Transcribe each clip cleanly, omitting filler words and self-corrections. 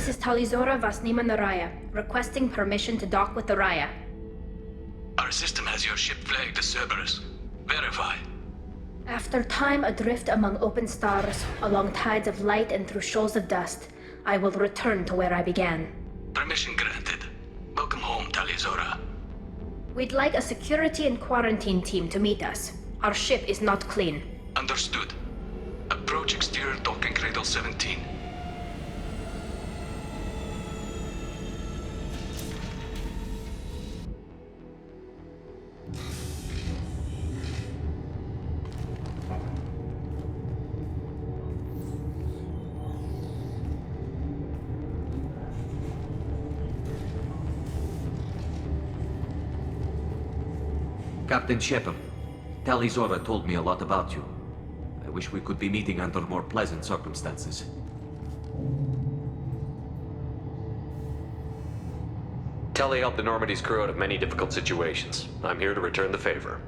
This is Talizora Vasnima Naraya, requesting permission to dock with the Raya. Our system has your ship flagged as Cerberus. Verify. After time adrift among open stars, along tides of light and through shoals of dust, I will return to where I began. Permission granted. Welcome home, Talizora. We'd like a security and quarantine team to meet us. Our ship is not clean. Understood. Approach exterior docking cradle 17. Captain Shepard, Talizora told me a lot about you. I wish we could be meeting under more pleasant circumstances. Tali helped the Normandy's crew out of many difficult situations. I'm here to return the favor.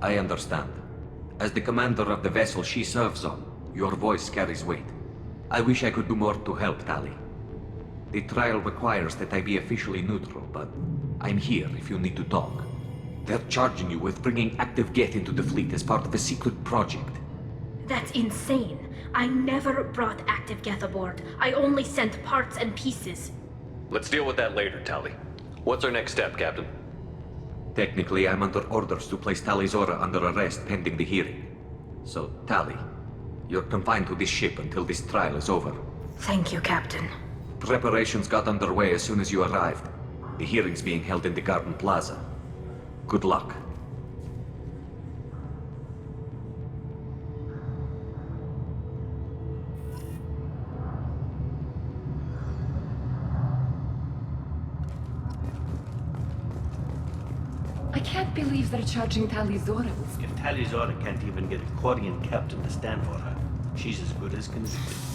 I understand. As the commander of the vessel she serves on, your voice carries weight. I wish I could do more to help Tali. The trial requires that I be officially neutral, but I'm here if you need to talk. They're charging you with bringing active Geth into the fleet as part of a secret project. That's insane. I never brought active Geth aboard. I only sent parts and pieces. Let's deal with that later, Tali. What's our next step, Captain? Technically, I'm under orders to place Talizora under arrest pending the hearing. So, Tali, you're confined to this ship until this trial is over. Thank you, Captain. Preparations got underway as soon as you arrived. The hearing's being held in the Garden Plaza. Good luck. I can't believe they're charging Talizora. If Talizora can't even get a Quarian captain to stand for her, she's as good as convicted.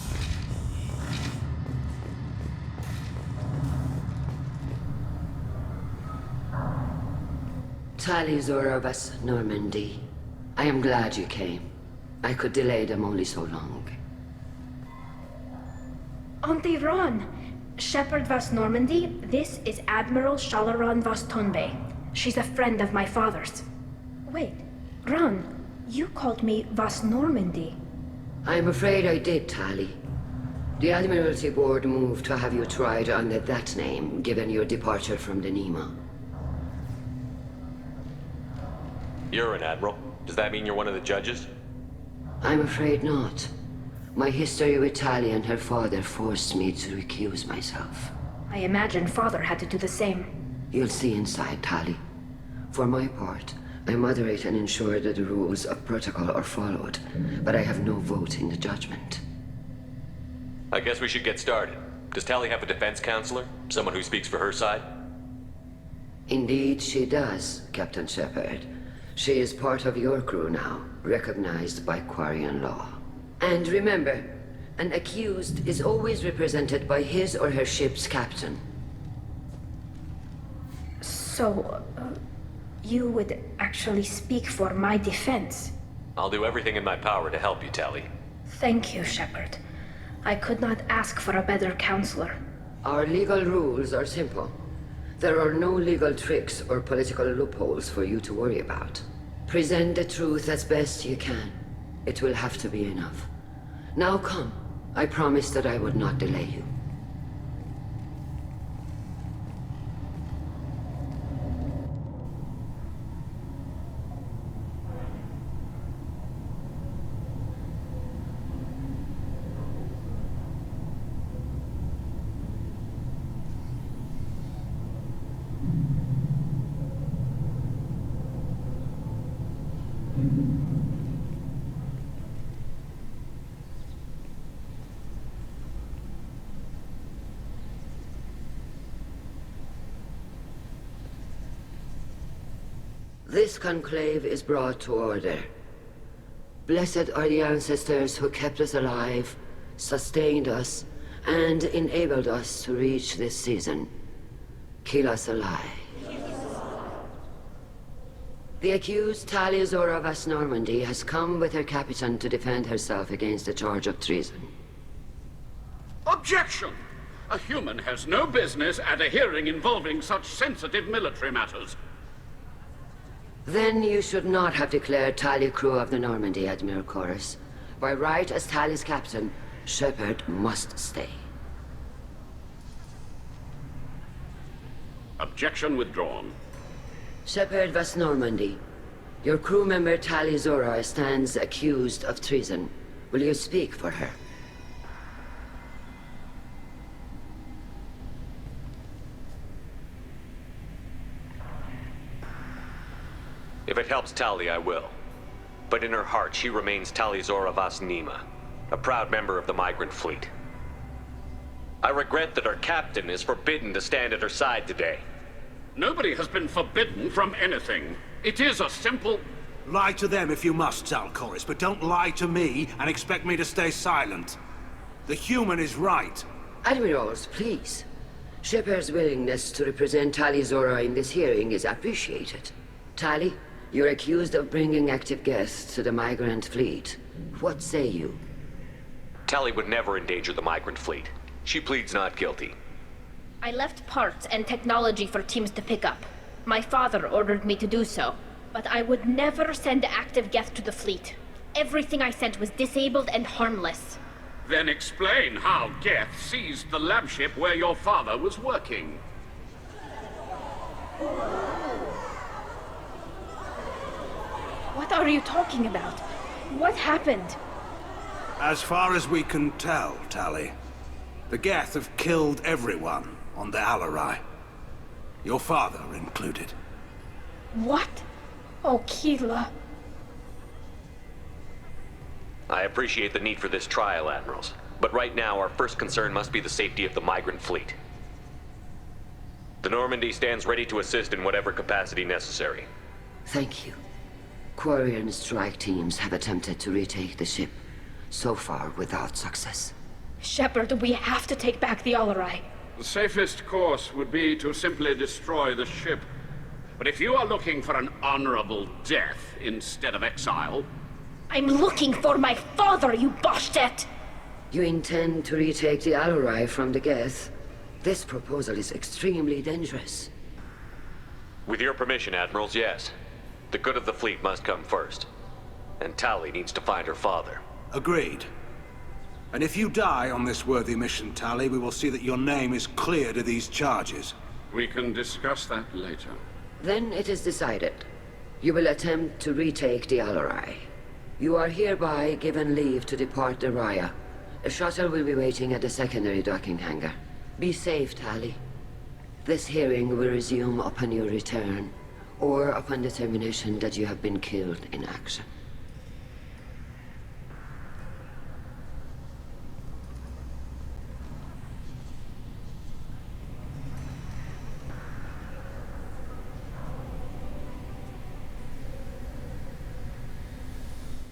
Talizora vas Normandy. I am glad you came. I could delay them only so long. Auntie Ron! Shepard Vas Normandy, this is Admiral Shalaran Vas Tonbe. She's a friend of my father's. Wait, Ron, you called me Vas Normandy. I'm afraid I did, Tali. The Admiralty Board moved to have you tried under that name, given your departure from the Nima. You're an admiral. Does that mean you're one of the judges? I'm afraid not. My history with Tali and her father forced me to recuse myself. I imagine father had to do the same. You'll see inside, Tali. For my part, I moderate and ensure that the rules of protocol are followed, but I have no vote in the judgment. I guess we should get started. Does Tali have a defense counselor? Someone who speaks for her side? Indeed, she does, Captain Shepard. She is part of your crew now, recognized by Quarian law. And remember, an accused is always represented by his or her ship's captain. So, you would actually speak for my defense. I'll do everything in my power to help you, Tali. Thank you, Shepard. I could not ask for a better counselor. Our legal rules are simple. There are no legal tricks or political loopholes for you to worry about. Present the truth as best you can. It will have to be enough. Now come. I promised that I would not delay you. This conclave is brought to order. Blessed are the ancestors who kept us alive, sustained us, and enabled us to reach this season. Keep us alive. The accused Tali vas Normandy has come with her captain to defend herself against a charge of treason. Objection! A human has no business at a hearing involving such sensitive military matters. Then you should not have declared Tali crew of the Normandy, Admiral Chorus. By right as Tali's captain, Shepard must stay. Objection withdrawn. Shepard vas Normandy. Your crew member Tali Zora stands accused of treason. Will you speak for her? If it helps Tali, I will. But in her heart, she remains Tali vas Nima, a proud member of the migrant fleet. I regret that our captain is forbidden to stand at her side today. Nobody has been forbidden from anything. It is a simple... Lie to them if you must, Chorus, but don't lie to me and expect me to stay silent. The human is right. Admirals, please. Shepard's willingness to represent Tali Zora in this hearing is appreciated. Tali, you're accused of bringing active guests to the migrant fleet. What say you? Tali would never endanger the migrant fleet. She pleads not guilty. I left parts and technology for teams to pick up. My father ordered me to do so, but I would never send active guests to the fleet. Everything I sent was disabled and harmless. Then explain how Geth seized the lab ship where your father was working. What are you talking about? What happened? As far as we can tell, Tali, the Geth have killed everyone on the Alarai. Your father included. What? Oh, Keela. I appreciate the need for this trial, Admirals. But right now, our first concern must be the safety of the migrant fleet. The Normandy stands ready to assist in whatever capacity necessary. Thank you. Quarian strike teams have attempted to retake the ship, so far without success. Shepard, we have to take back the Alarai. The safest course would be to simply destroy the ship. But if you are looking for an honorable death instead of exile... I'm looking for my father, you bastet! You intend to retake the Alarai from the Geth? This proposal is extremely dangerous. With your permission, Admirals, yes. The good of the fleet must come first. And Tali needs to find her father. Agreed. And if you die on this worthy mission, Tali, we will see that your name is cleared of these charges. We can discuss that later. Then it is decided. You will attempt to retake the Alarai. You are hereby given leave to depart the Raya. A shuttle will be waiting at the secondary docking hangar. Be safe, Tali. This hearing will resume upon your return, or upon determination that you have been killed in action.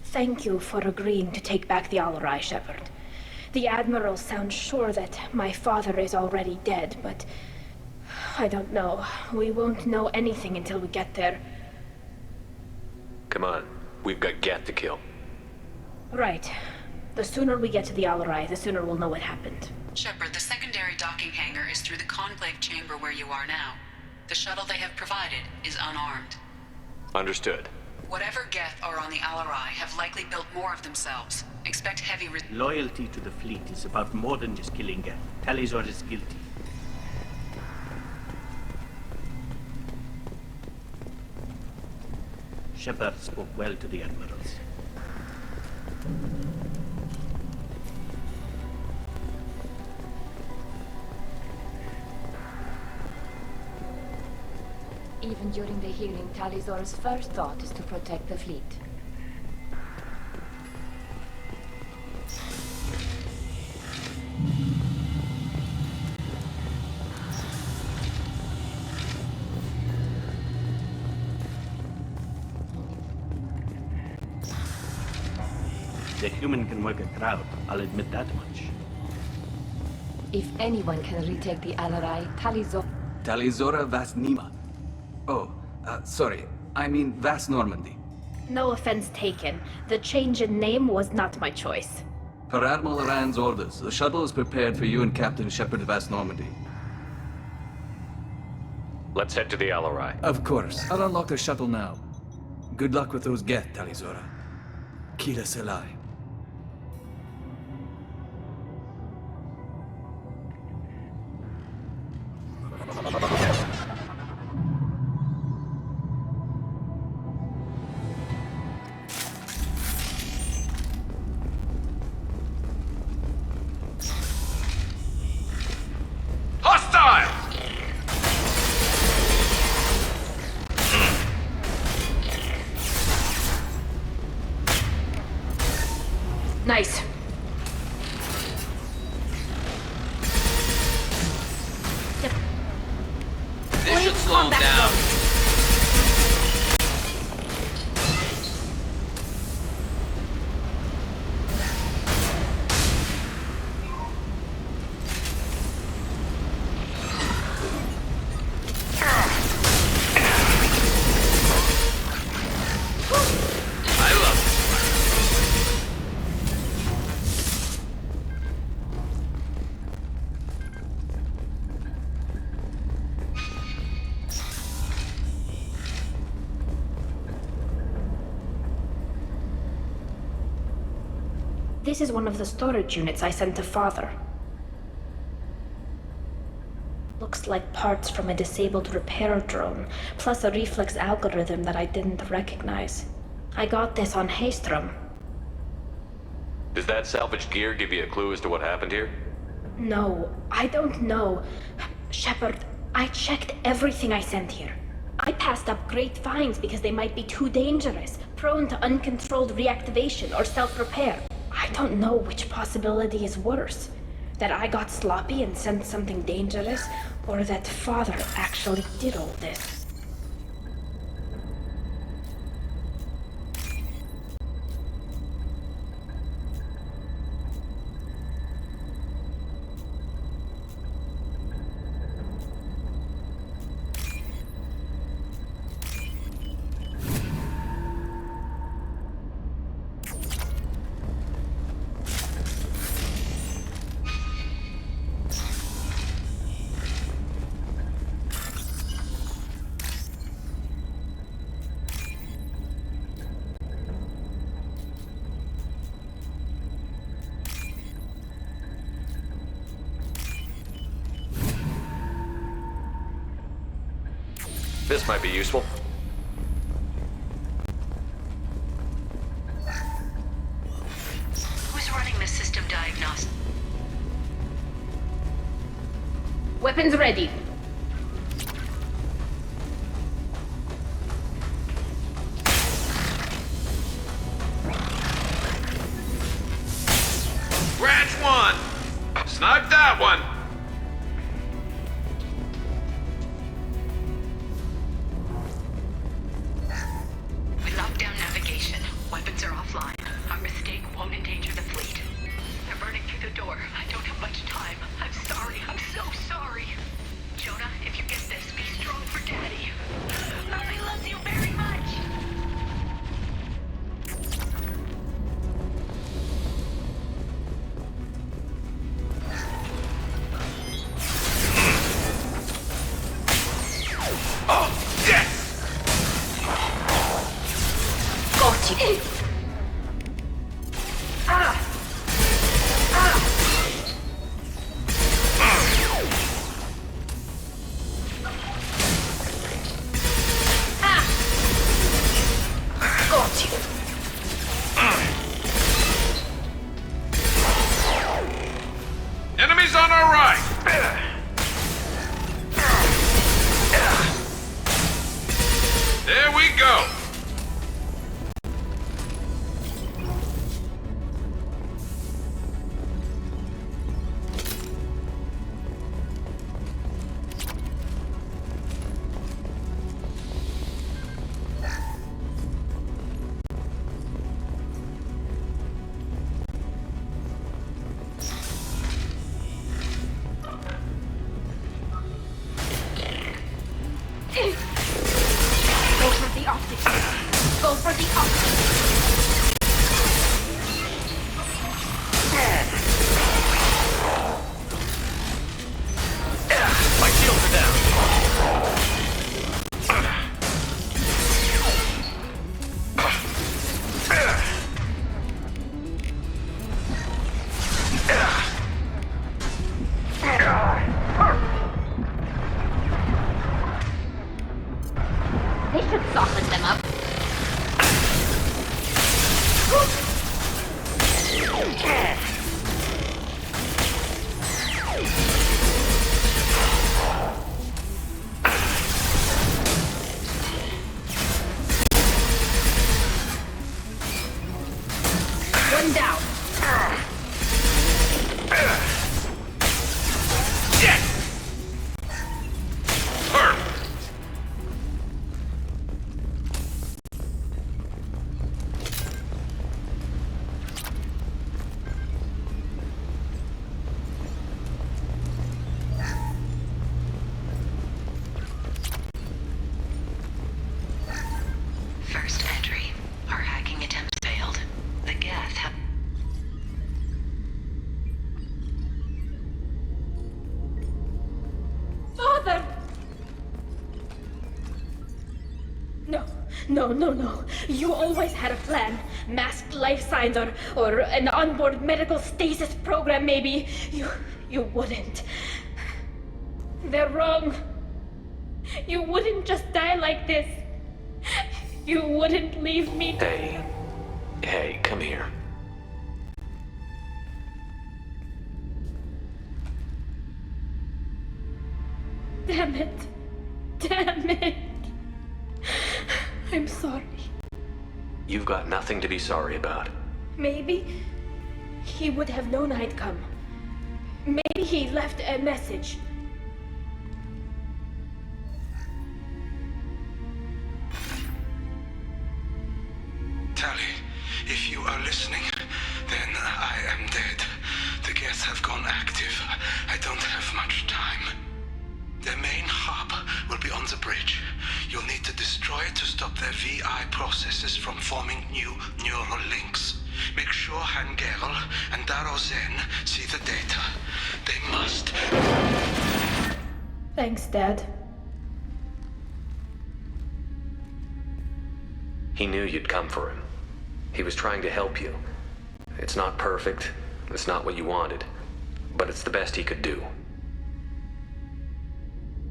Thank you for agreeing to take back the Alarai, Shepard. The Admiral sounds sure that my father is already dead, but... I don't know. We won't know anything until we get there. Come on. We've got Geth to kill. Right. The sooner we get to the Alarai, the sooner we'll know what happened. Shepard, the secondary docking hangar is through the conclave chamber where you are now. The shuttle they have provided is unarmed. Understood. Whatever Geth are on the Alarai have likely built more of themselves. Expect heavy Loyalty to the fleet is about more than just killing Geth. Talizor is guilty. Shepard spoke well to the admirals. Even during the hearing, Talizor's first thought is to protect the fleet. The human can work a crowd, I'll admit that much. If anyone can retake the Alarai, Talizor... Talizora Vas Nima. Oh, sorry. I mean Vas Normandy. No offense taken. The change in name was not my choice. Per Admiral Rand's orders, the shuttle is prepared for you and Captain Shepard Vas Normandy. Let's head to the Alarai. Of course. I'll unlock the shuttle now. Good luck with those Geth, Talizora. Kila Selai. Hostile! Nice. Yep. This should slow him down. This is one of the storage units I sent to Father. Looks like parts from a disabled repair drone, plus a reflex algorithm that I didn't recognize. I got this on Haystrom. Does that salvaged gear give you a clue as to what happened here? No, I don't know. Shepard, I checked everything I sent here. I passed up great finds because they might be too dangerous, prone to uncontrolled reactivation or self-repair. I don't know which possibility is worse. That I got sloppy and sent something dangerous, or that Father actually did all this. This might be useful. Who's running the system diagnostic? Weapons ready. Branch one! Snug that one! We locked down navigation. Weapons are offline. Our mistake won't endanger the fleet. They're burning through the door. I don't have much time. I'm sorry. I'm so sorry. Jonah, if you get this, be strong for Daddy. Mommy loves you very much. all right. There we go. Go for the optics. Go for the optics. My shields are down. They should soften them up. One down. First entry. Our hacking attempts failed. The Geth have... Father! No. You always had a plan. Masked life signs or an onboard medical stasis program, maybe. You wouldn't. They're wrong. You wouldn't just die like this. You wouldn't leave me. Hey, come here. Damn it. I'm sorry. You've got nothing to be sorry about. Maybe he would have known I'd come. Maybe he left a message. Tali, if you are listening, then I am dead. The Geth have gone active. I don't have much time. Their main hub will be on the bridge. You'll need to destroy it to stop their VI processes from forming new neural links. Make sure Hangerl and Daro Zen see the data. They must. Thanks, Dad. He knew you'd come for him. He was trying to help you. It's not perfect. It's not what you wanted. But it's the best he could do.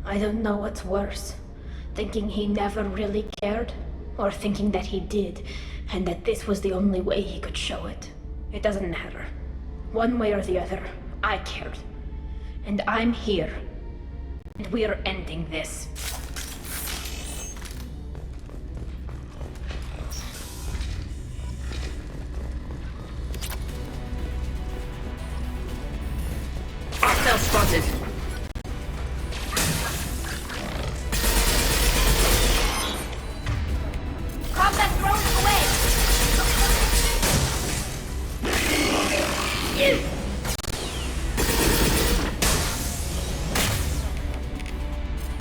I don't know what's worse. Thinking he never really cared, or thinking that he did, and that this was the only way he could show it. It doesn't matter. One way or the other, I cared. And I'm here. And we're ending this. Hostile spotted. Combat drones away!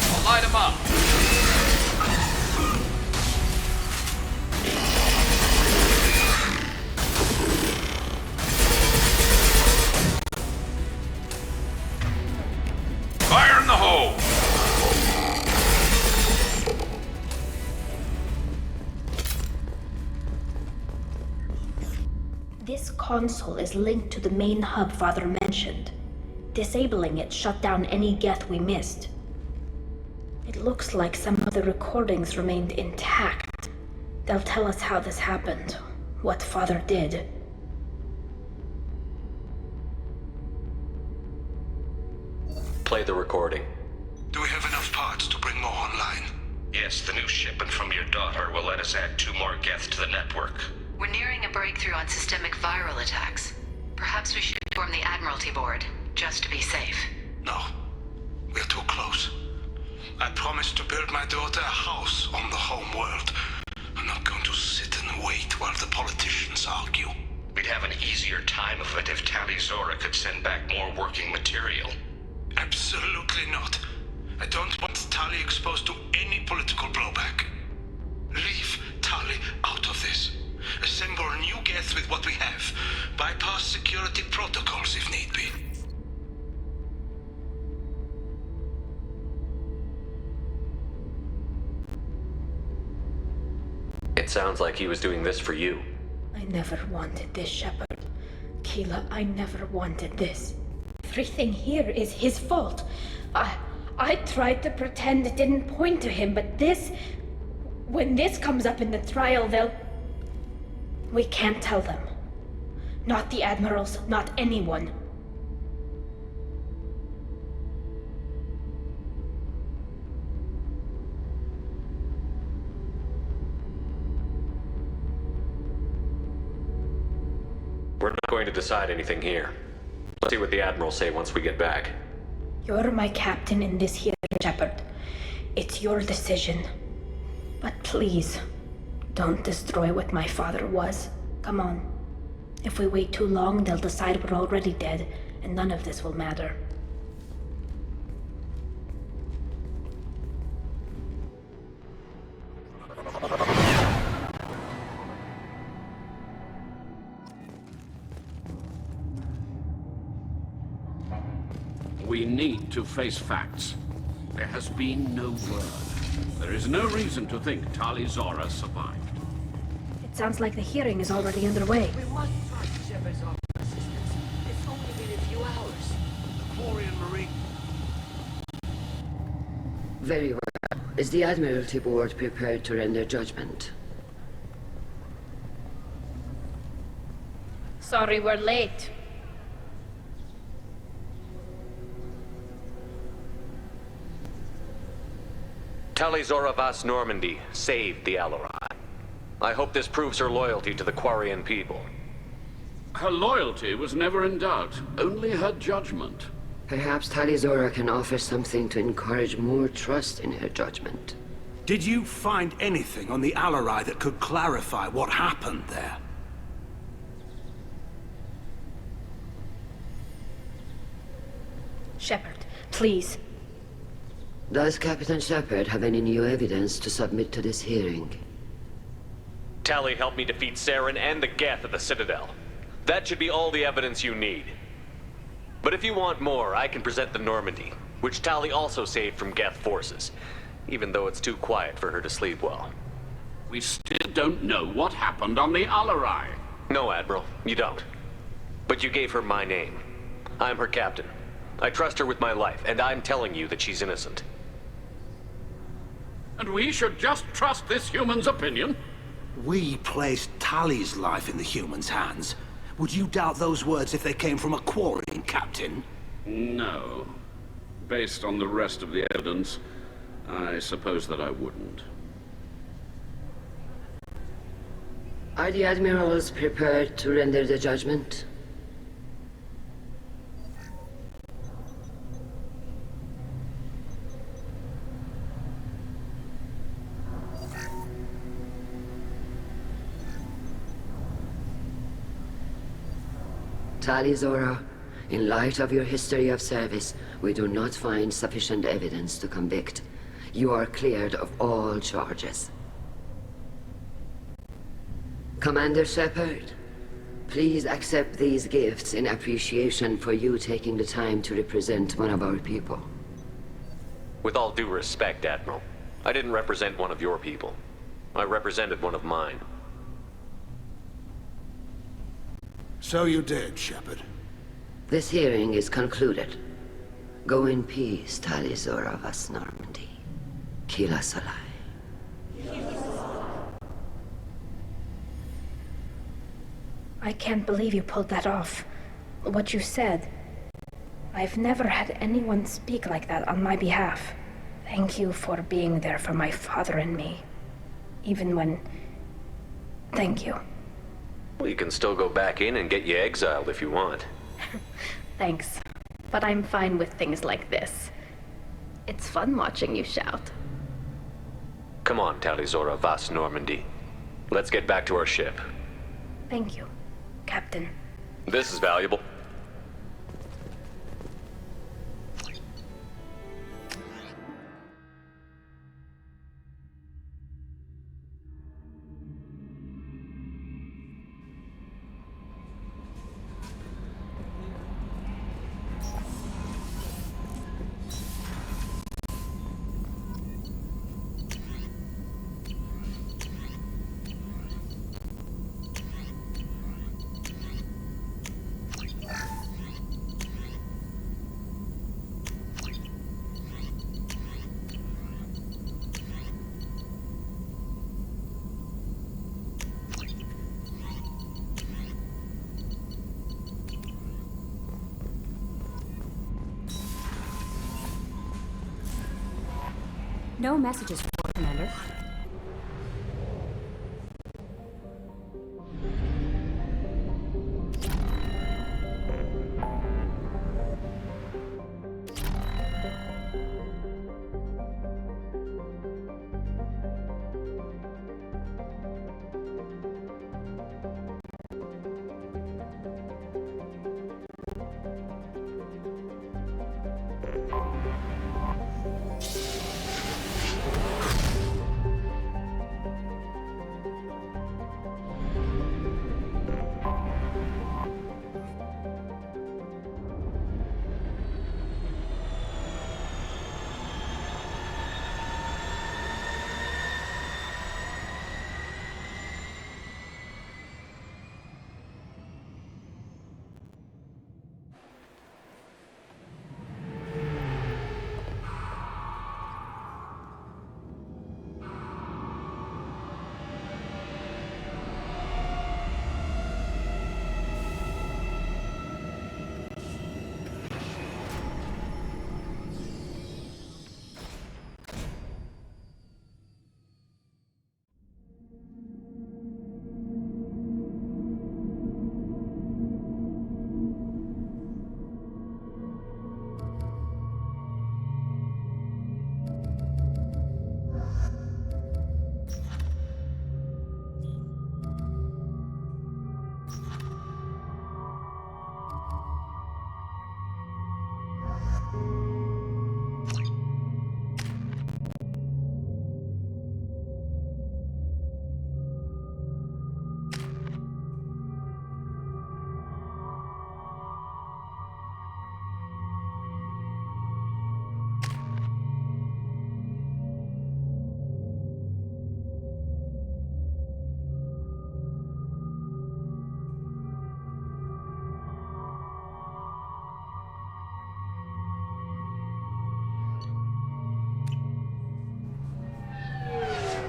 I'll light him up. Fire in the hole! This console is linked to the main hub Father mentioned. Disabling it shut down any Geth we missed. It looks like some of the recordings remained intact. They'll tell us how this happened, what Father did. play the recording. Do we have enough parts to bring more online? Yes, the new shipment from your daughter will let us add 2 more Geth to the network. We're nearing a breakthrough on systemic viral attacks. Perhaps we should form the Admiralty Board, just to be safe. No. We're too close. I promised to build my daughter a house on the home world. I'm not going to sit and wait while the politicians argue. We'd have an easier time of it if Tali Zora could send back more working material. Absolutely not. I don't want Tali exposed to any political blowback. Leave Tali out of this. Assemble new Geth with what we have. Bypass security protocols if need be. It sounds like he was doing this for you. I never wanted this, Shepard. Keela, I never wanted this. Everything here is his fault. I tried to pretend it didn't point to him, but this... When this comes up in the trial, they'll... We can't tell them. Not the admirals, not anyone. We're not going to decide anything here. Let's see what the Admirals say once we get back. You're my captain in this here, Shepard. It's your decision. But please, don't destroy what my father was. Come on. If we wait too long, they'll decide we're already dead, and none of this will matter. We need to face facts. There has been no word. There is no reason to think Tali Zora survived. It sounds like the hearing is already underway. We must trust Shepard's offer assistance. It's only been a few hours. The Quarian Marine... Very well. Is the Admiralty Board prepared to render judgment? Sorry we're late. Tali Zora Vas Normandy saved the Alarai. I hope this proves her loyalty to the Quarian people. Her loyalty was never in doubt, only her judgment. Perhaps Tali Zora can offer something to encourage more trust in her judgment. Did you find anything on the Alarai that could clarify what happened there? Shepard, please. Does Captain Shepard have any new evidence to submit to this hearing? Tali helped me defeat Saren and the Geth at the Citadel. That should be all the evidence you need. But if you want more, I can present the Normandy, which Tali also saved from Geth forces, even though it's too quiet for her to sleep well. We still don't know what happened on the Alarai. No, Admiral, you don't. But you gave her my name. I'm her captain. I trust her with my life, and I'm telling you that she's innocent. And we should just trust this human's opinion? We placed Tali's life in the human's hands. Would you doubt those words if they came from a Quarian, Captain? No. Based on the rest of the evidence, I suppose that I wouldn't. Are the Admirals prepared to render the judgment? Tali Zora, in light of your history of service, we do not find sufficient evidence to convict. You are cleared of all charges. Commander Shepard, please accept these gifts in appreciation for you taking the time to represent one of our people. With all due respect, Admiral, I didn't represent one of your people. I represented one of mine. So you did, Shepard. This hearing is concluded. Go in peace, Tali Zora Vas Normandy. Kila Salai. I can't believe you pulled that off. What you said. I've never had anyone speak like that on my behalf. Thank you for being there for my father and me. Even when... Thank you. We can still go back in and get you exiled if you want. Thanks. But I'm fine with things like this. It's fun watching you shout. Come on, Talizora Vas Normandy. Let's get back to our ship. Thank you, Captain. This is valuable. No messages for Commander.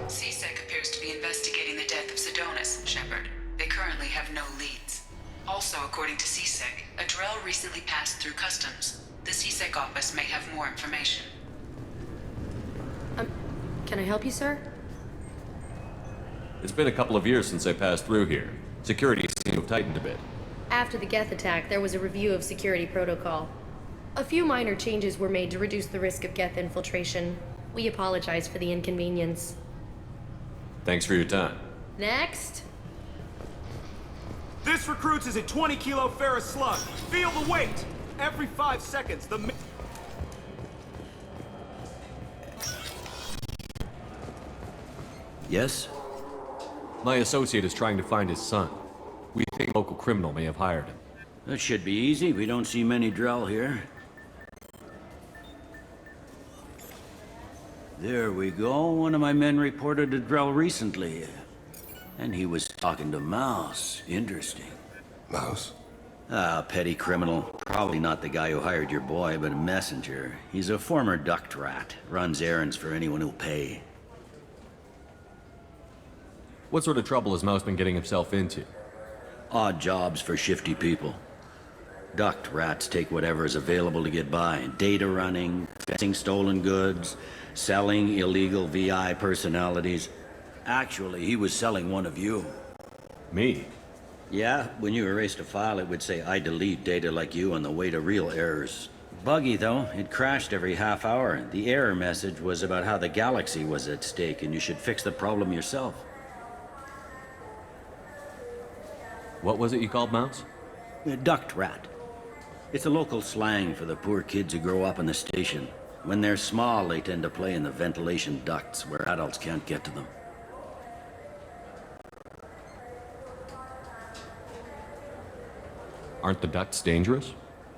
CSEC appears to be investigating the death of Sidonis, Shepard. They currently have no leads. Also, according to CSEC, a Drell recently passed through customs. The CSEC office may have more information. Can I help you, sir? It's been a couple of years since I passed through here. Security seems to have tightened a bit. After the Geth attack, there was a review of security protocol. A few minor changes were made to reduce the risk of Geth infiltration. We apologize for the inconvenience. Thanks for your time. Next. This recruits is a 20-kilo ferrous slug. Feel the weight! Every 5 seconds, the... Yes? My associate is trying to find his son. We think a local criminal may have hired him. That should be easy. We don't see many Drell here. There we go. One of my men reported a Drell recently. And he was talking to Mouse. Interesting. Mouse? Ah, petty criminal. Probably not the guy who hired your boy, but a messenger. He's a former duct rat. Runs errands for anyone who'll pay. What sort of trouble has Mouse been getting himself into? Odd jobs for shifty people. Duct rats take whatever is available to get by. Data running, fencing stolen goods, selling illegal VI personalities. Actually, he was selling one of you. Me? Yeah, when you erased a file, it would say, I delete data like you on the way to real errors. Buggy, though. It crashed every half hour. The error message was about how the galaxy was at stake, and you should fix the problem yourself. What was it you called Mouse? A duct rat. It's a local slang for the poor kids who grow up in the station. When they're small, they tend to play in the ventilation ducts where adults can't get to them. Aren't the ducts dangerous?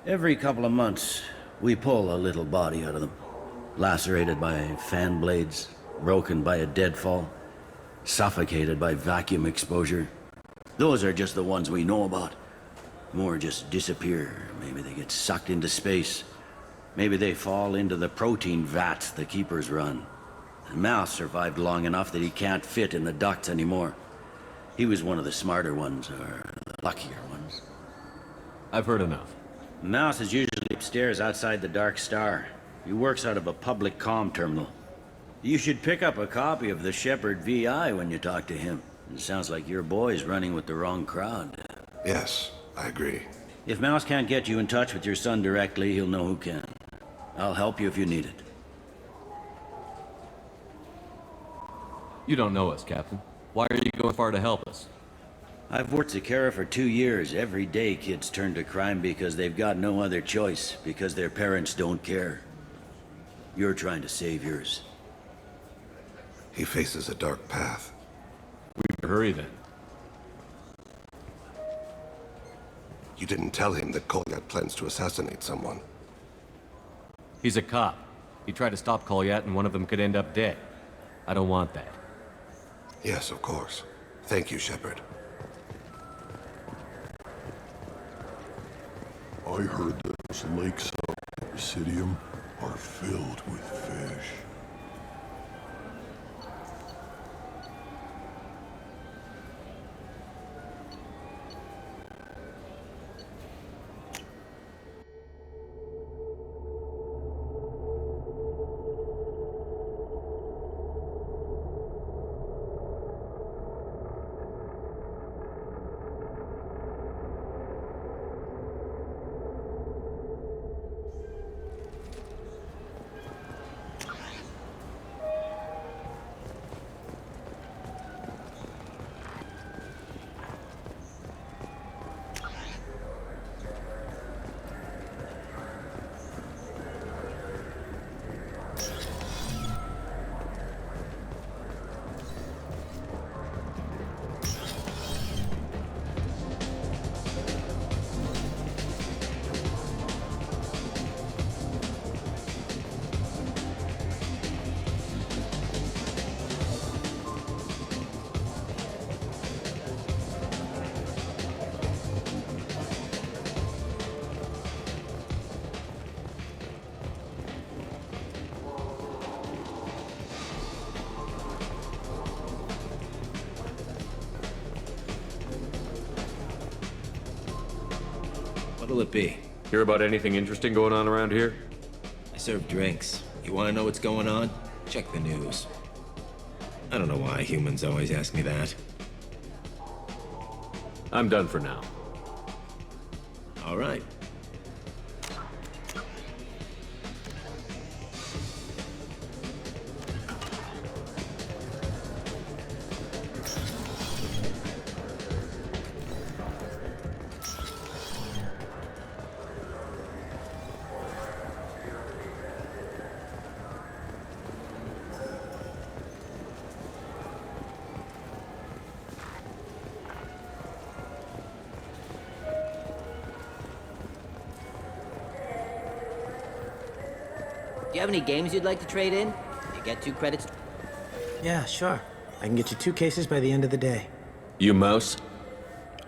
Every couple of months, we pull a little body out of them. Lacerated by fan blades, broken by a deadfall, suffocated by vacuum exposure. Those are just the ones we know about. More just disappear. Maybe they get sucked into space. Maybe they fall into the protein vats the keepers run. The Mouse survived long enough that he can't fit in the ducts anymore. He was one of the smarter ones, or the luckier ones. I've heard enough. Mouse is usually upstairs outside the Dark Star. He works out of a public comm terminal. You should pick up a copy of the Shepard VI when you talk to him. It sounds like your boy's running with the wrong crowd. Yes, I agree. If Mouse can't get you in touch with your son directly, he'll know who can. I'll help you if you need it. You don't know us, Captain. Why are you going far to help us? I've worked Zakera for 2 years. Every day kids turn to crime because they've got no other choice, because their parents don't care. You're trying to save yours. He faces a dark path. We better hurry then. You didn't tell him that Kolyat plans to assassinate someone. He's a cop. He tried to stop Kolyat and one of them could end up dead. I don't want that. Yes, of course. Thank you, Shepard. I heard that those lakes up at Presidium are filled with fish. What'll it be? Hear about anything interesting going on around here? I serve drinks. You want to know what's going on? Check the news. I don't know why humans always ask me that. I'm done for now. All right. Do you have any games you'd like to trade in? You get 2 credits. Yeah, sure. I can get you 2 cases by the end of the day. You Mouse?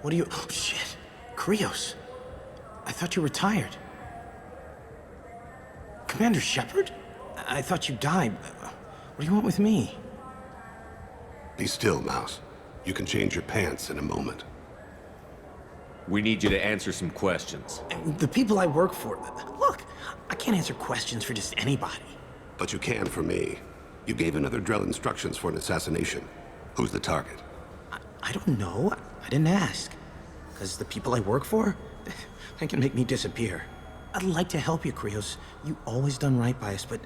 What are you... Oh, shit. Krios. I thought you retired. Commander Shepard? I thought you died. What do you want with me? Be still, Mouse. You can change your pants in a moment. We need you to answer some questions. And the people I work for... Look, I can't answer questions for just anybody. But you can for me. You gave another Drell instructions for an assassination. Who's the target? I don't know. I didn't ask. Because the people I work for, they can make me disappear. I'd like to help you, Krios. You always done right by us, but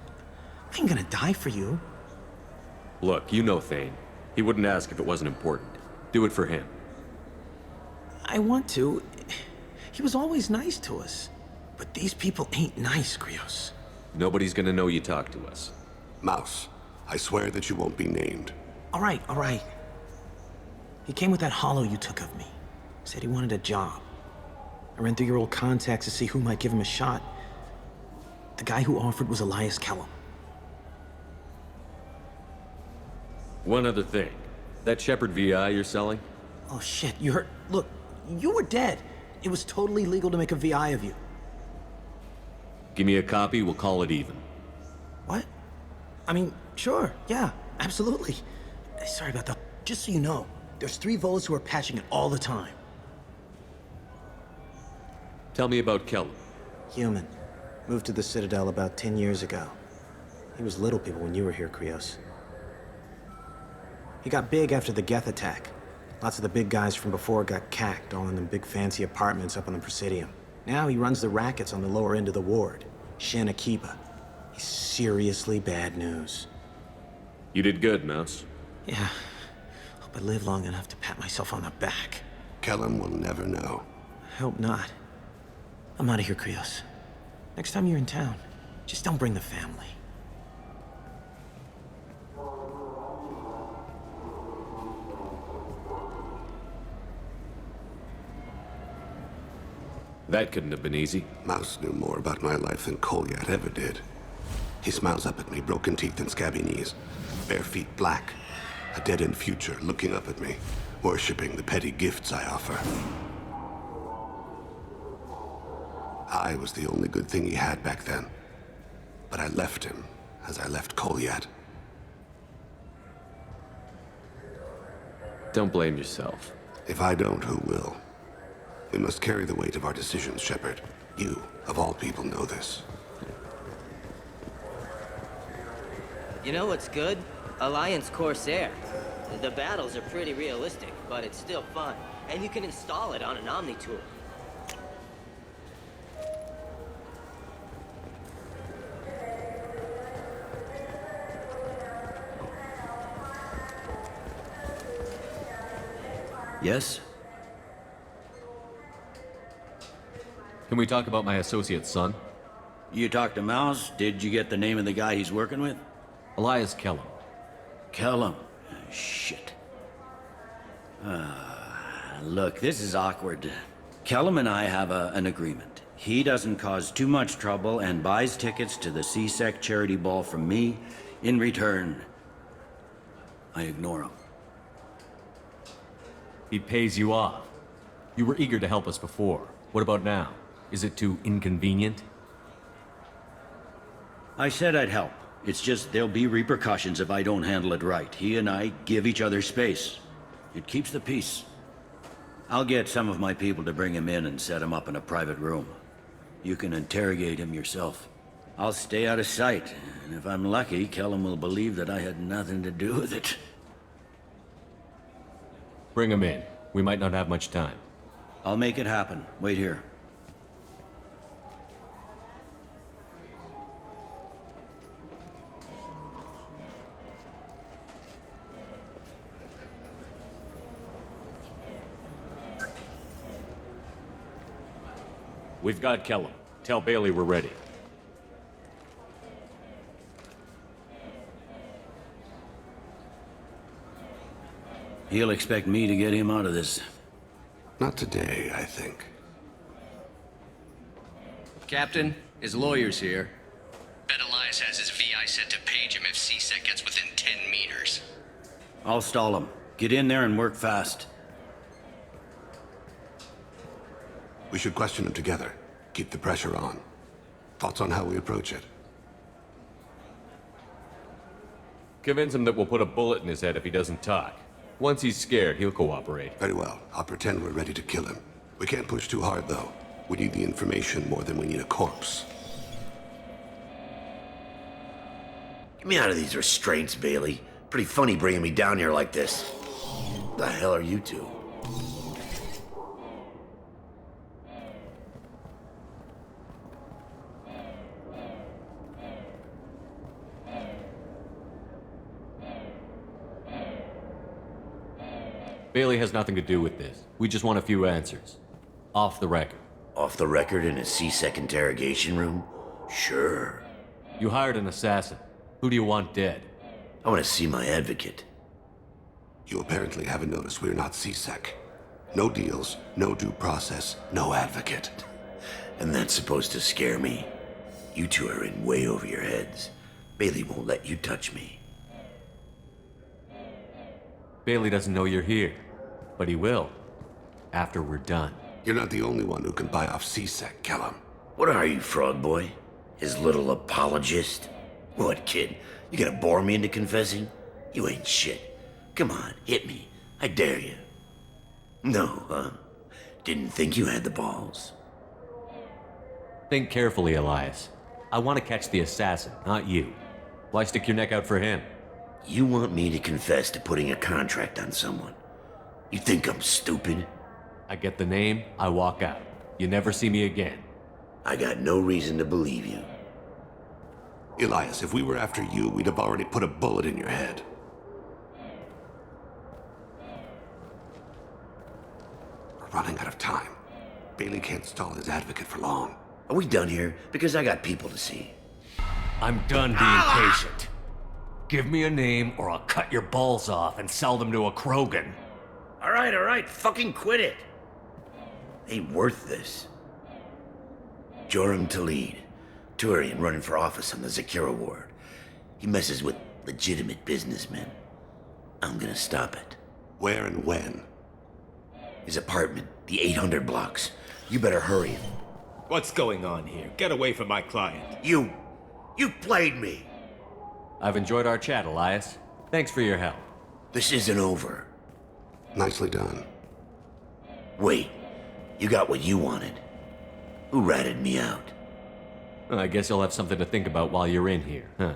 I ain't gonna die for you. Look, you know Thane. He wouldn't ask if it wasn't important. Do it for him. I want to. He was always nice to us. But these people ain't nice, Krios. Nobody's gonna know you talked to us. Mouse, I swear that you won't be named. All right. He came with that hollow you took of me. Said he wanted a job. I ran through your old contacts to see who might give him a shot. The guy who offered was Elias Kellum. One other thing. That Shepard VI you're selling? Oh shit, you heard? Look, you were dead. It was totally legal to make a VI of you. Give me a copy, we'll call it even. What? I mean, sure, yeah, absolutely. Sorry about that. Just so you know, there's 3 Volas who are patching it all the time. Tell me about Kellum. Human. Moved to the Citadel about 10 years ago. He was little people when you were here, Krios. He got big after the Geth attack. Lots of the big guys from before got cacked, all in them big fancy apartments up on the Presidium. Now he runs the rackets on the lower end of the ward. Shin Akiba. He's seriously bad news. You did good, Mouse. Yeah. Hope I live long enough to pat myself on the back. Kellum will never know. I hope not. I'm out of here, Krios. Next time you're in town, just don't bring the family. That couldn't have been easy. Mouse knew more about my life than Kolyat ever did. He smiles up at me, broken teeth and scabby knees. Bare feet black. A dead-end future looking up at me, worshipping the petty gifts I offer. I was the only good thing he had back then. But I left him, as I left Kolyat. Don't blame yourself. If I don't, who will? We must carry the weight of our decisions, Shepard. You, of all people, know this. You know what's good? Alliance Corsair. The battles are pretty realistic, but it's still fun. And you can install it on an Omni tool. Yes? Can we talk about my associate's son? You talked to Mouse? Did you get the name of the guy he's working with? Elias Kellum. Kellum? Shit. Look, this is awkward. Kellum and I have an agreement. He doesn't cause too much trouble and buys tickets to the C-Sec charity ball from me. In return, I ignore him. He pays you off. You were eager to help us before. What about now? Is it too inconvenient? I said I'd help. It's just there'll be repercussions if I don't handle it right. He and I give each other space. It keeps the peace. I'll get some of my people to bring him in and set him up in a private room. You can interrogate him yourself. I'll stay out of sight, and if I'm lucky, Kellum will believe that I had nothing to do with it. Bring him in. We might not have much time. I'll make it happen. Wait here. We've got Kellum. Tell Bailey we're ready. He'll expect me to get him out of this. Not today, I think. Captain, his lawyer's here. Bet Elias has his VI set to page him if C-Sec gets within 10 meters. I'll stall him. Get in there and work fast. We should question him together. Keep the pressure on. Thoughts on how we approach it? Convince him that we'll put a bullet in his head if he doesn't talk. Once he's scared, he'll cooperate. Very well. I'll pretend we're ready to kill him. We can't push too hard, though. We need the information more than we need a corpse. Get me out of these restraints, Bailey. Pretty funny bringing me down here like this. The hell are you two? Bailey has nothing to do with this. We just want a few answers. Off the record. Off the record in a C-Sec interrogation room? Sure. You hired an assassin. Who do you want dead? I want to see my advocate. You apparently haven't noticed we're not C-Sec. No deals, no due process, no advocate. And that's supposed to scare me? You two are in way over your heads. Bailey won't let you touch me. Bailey doesn't know you're here, but he will, after we're done. You're not the only one who can buy off C-Sec, Kellum. What are you, Frog Boy? His little apologist? What, kid? You gonna bore me into confessing? You ain't shit. Come on, hit me. I dare you. No, huh? Didn't think you had the balls. Think carefully, Elias. I want to catch the assassin, not you. Why stick your neck out for him? You want me to confess to putting a contract on someone? You think I'm stupid? I get the name, I walk out. You never see me again. I got no reason to believe you. Elias, if we were after you, we'd have already put a bullet in your head. We're running out of time. Bailey can't stall his advocate for long. Are we done here? Because I got people to see. I'm done being patient. Give me a name or I'll cut your balls off and sell them to a Krogan. All right, fucking quit it. Ain't worth this. Joram Talid, Turian running for office on the Zakira ward. He messes with legitimate businessmen. I'm gonna stop it. Where and when? His apartment, the 800 blocks. You better hurry. What's going on here? Get away from my client. You played me. I've enjoyed our chat, Elias. Thanks for your help. This isn't over. Nicely done. Wait, you got what you wanted. Who ratted me out? I guess you'll have something to think about while you're in here, huh?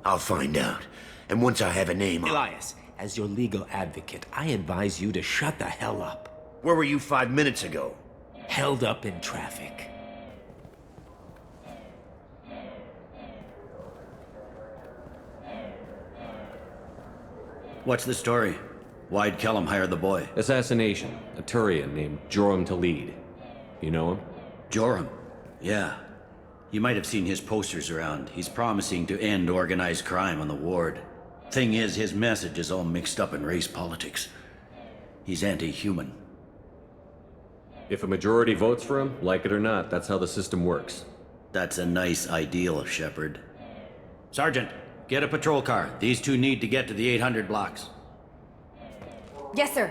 I'll find out. And once I have a name, Elias, as your legal advocate, I advise you to shut the hell up. Where were you 5 minutes ago? Held up in traffic. What's the story? Why'd Kellum hire the boy? Assassination. A Turian named Joram Talid. You know him? Joram? Yeah. You might have seen his posters around. He's promising to end organized crime on the ward. Thing is, his message is all mixed up in race politics. He's anti-human. If a majority votes for him, like it or not, that's how the system works. That's a nice ideal, Shepard. Sergeant, get a patrol car. These two need to get to the 800 blocks. Yes, sir.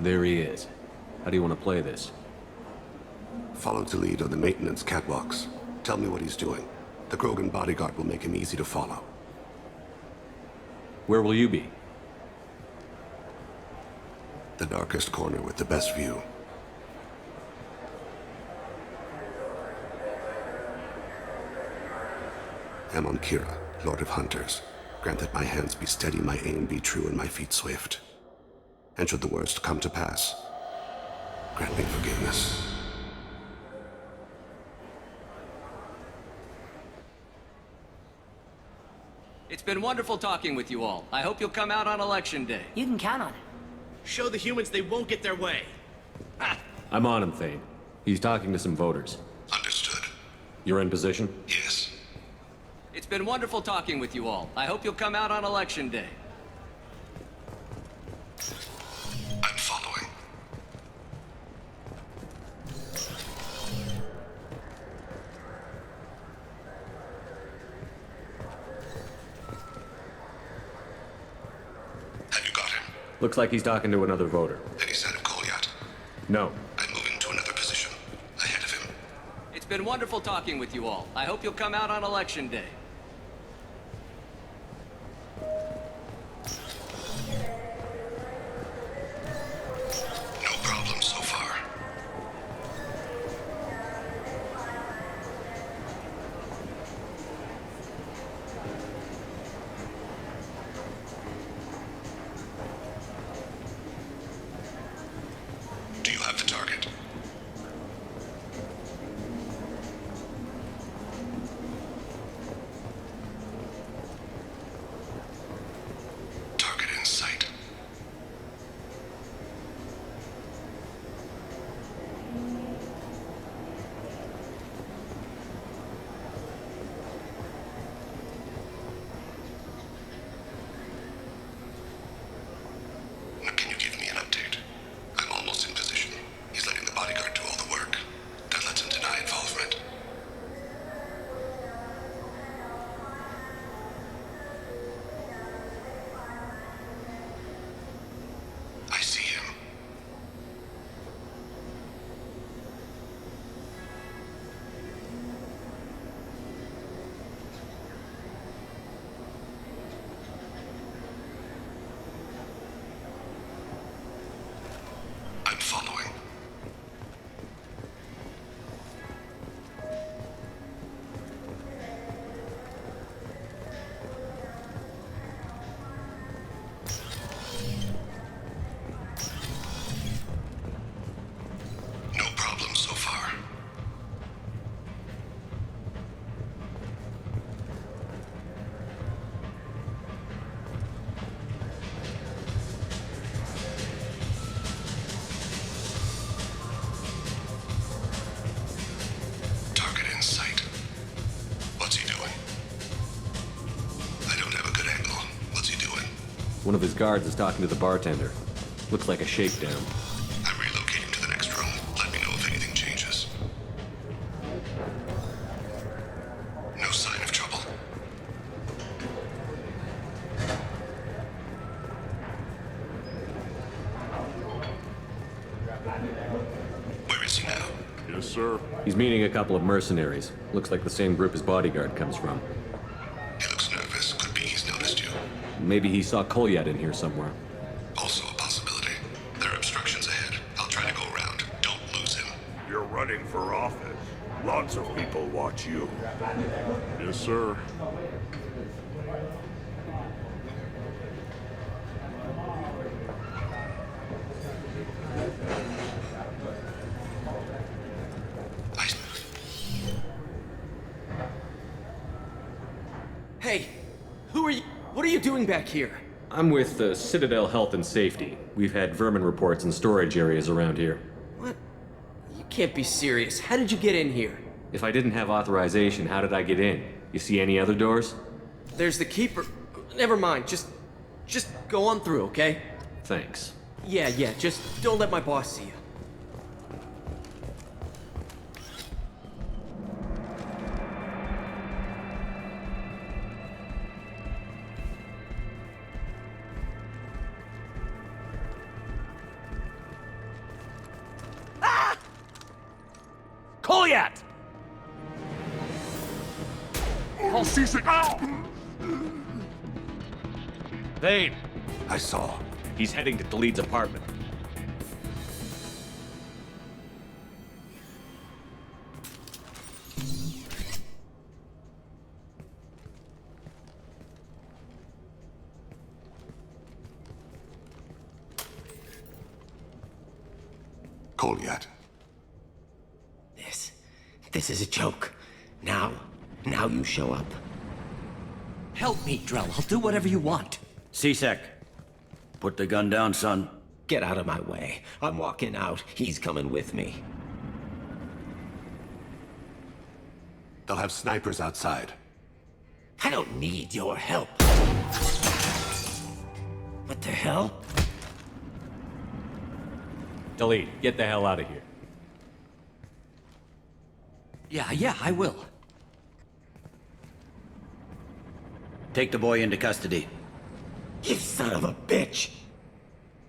There he is. How do you want to play this? Follow Talid on the maintenance catwalks. Tell me what he's doing. The Krogan bodyguard will make him easy to follow. Where will you be? The darkest corner with the best view. I'm on Kira, Lord of Hunters. Grant that my hands be steady, my aim be true, and my feet swift. And should the worst come to pass, grant me forgiveness. It's been wonderful talking with you all. I hope you'll come out on Election Day. You can count on it. Show the humans they won't get their way. I'm on him, Thane. He's talking to some voters. Understood. You're in position? Yes. It's been wonderful talking with you all. I hope you'll come out on Election Day. I'm following. Have you got him? Looks like he's talking to another voter. Any sign of Kolyat? No. I'm moving to another position. been wonderful talking with you all. I hope you'll come out on Election Day. No problem so far. Do you have the target? Target in sight. Now, can you give me an update? I'm almost in position. He's letting the bodyguard do all the work. That lets him deny involvement. I see him. I'm following. No problem so far. Target in sight. What's he doing? I don't have a good angle. What's he doing? One of his guards is talking to the bartender. Looks like a shakedown. I'm relocating to the next room. Let me know if anything changes. No sign of trouble. Where is he now? Yes, sir. He's meeting a couple of mercenaries. Looks like the same group his bodyguard comes from. He looks nervous. Could be he's noticed you. Maybe he saw Kolyat in here somewhere. Also a possibility. There are obstructions ahead. I'll try to go around. Don't lose him. You're running for office. Lots of people watch you. Yes, sir. Hey, who are you? What are you doing back here? I'm with the Citadel Health and Safety. We've had vermin reports in storage areas around here. What? You can't be serious. How did you get in here? If I didn't have authorization, how did I get in? You see any other doors? There's the keeper. Never mind. Just go on through, okay? Thanks. Yeah. Just don't let my boss see you. Kolyat! I'll seize it. Thane! I saw. He's heading to Khalid's apartment. Kolyat. This is a joke. Now you show up. Help me, Drell. I'll do whatever you want. C-Sec. Put the gun down, son. Get out of my way. I'm walking out. He's coming with me. They'll have snipers outside. I don't need your help. What the hell? Tali, get the hell out of here. Yeah, I will. Take the boy into custody. You son of a bitch!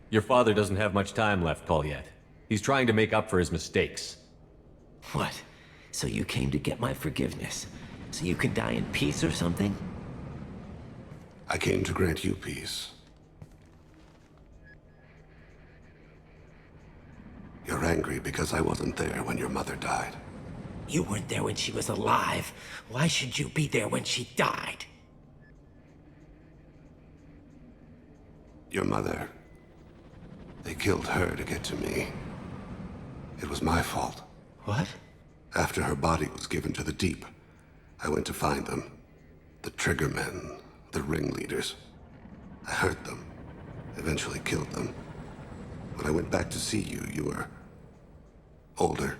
Your father doesn't have much time left, Kolyat. He's trying to make up for his mistakes. What? So you came to get my forgiveness? So you can die in peace or something? I came to grant you peace. You're angry because I wasn't there when your mother died. You weren't there when she was alive. Why should you be there when she died? Your mother... They killed her to get to me. It was my fault. What? After her body was given to the deep, I went to find them. The triggermen, the ringleaders. I hurt them, eventually killed them. When I went back to see you, you were... older.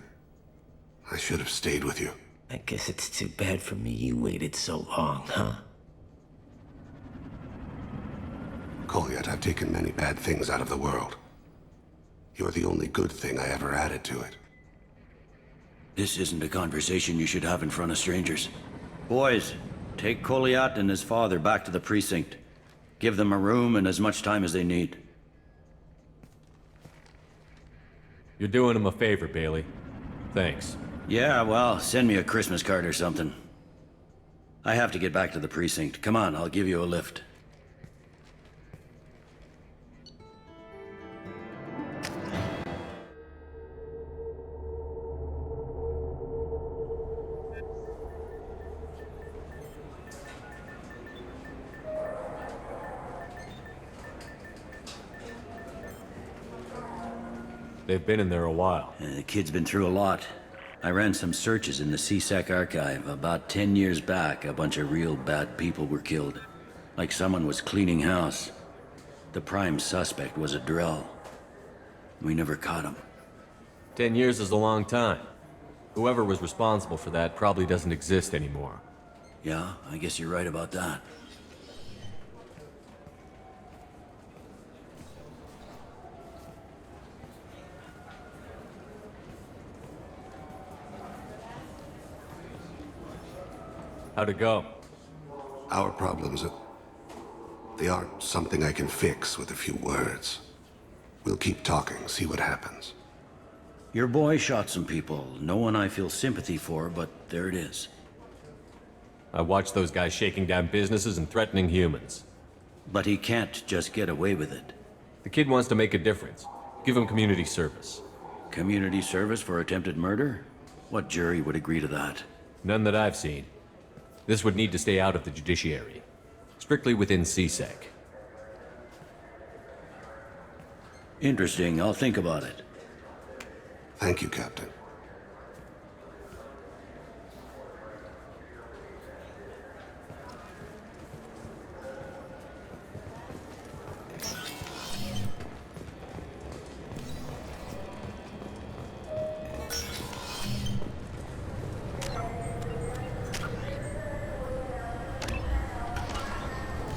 I should have stayed with you. I guess it's too bad for me you waited so long, huh? Kolyat, I've taken many bad things out of the world. You're the only good thing I ever added to it. This isn't a conversation you should have in front of strangers. Boys, take Kolyat and his father back to the precinct. Give them a room and as much time as they need. You're doing him a favor, Bailey. Thanks. Yeah, well, send me a Christmas card or something. I have to get back to the precinct. Come on, I'll give you a lift. They've been in there a while. The kid's been through a lot. I ran some searches in the CSEC archive. About 10 years back, a bunch of real bad people were killed. Like someone was cleaning house. The prime suspect was a Drell. We never caught him. 10 years is a long time. Whoever was responsible for that probably doesn't exist anymore. Yeah, I guess you're right about that. How'd it go? Our problems, they aren't something I can fix with a few words. We'll keep talking, see what happens. Your boy shot some people. No one I feel sympathy for, but there it is. I watched those guys shaking down businesses and threatening humans. But he can't just get away with it. The kid wants to make a difference. Give him community service. Community service for attempted murder? What jury would agree to that? None that I've seen. This would need to stay out of the judiciary. Strictly within CSEC. Interesting. I'll think about it. Thank you, Captain.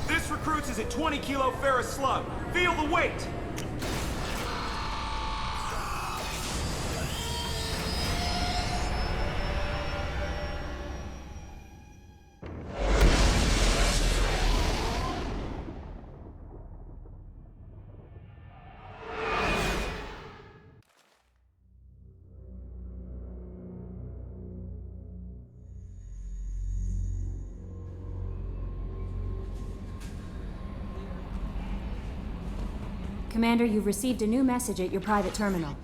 This recruits is a 20 kilo ferrous slug. Feel the weight! Commander, you've received a new message at your private terminal.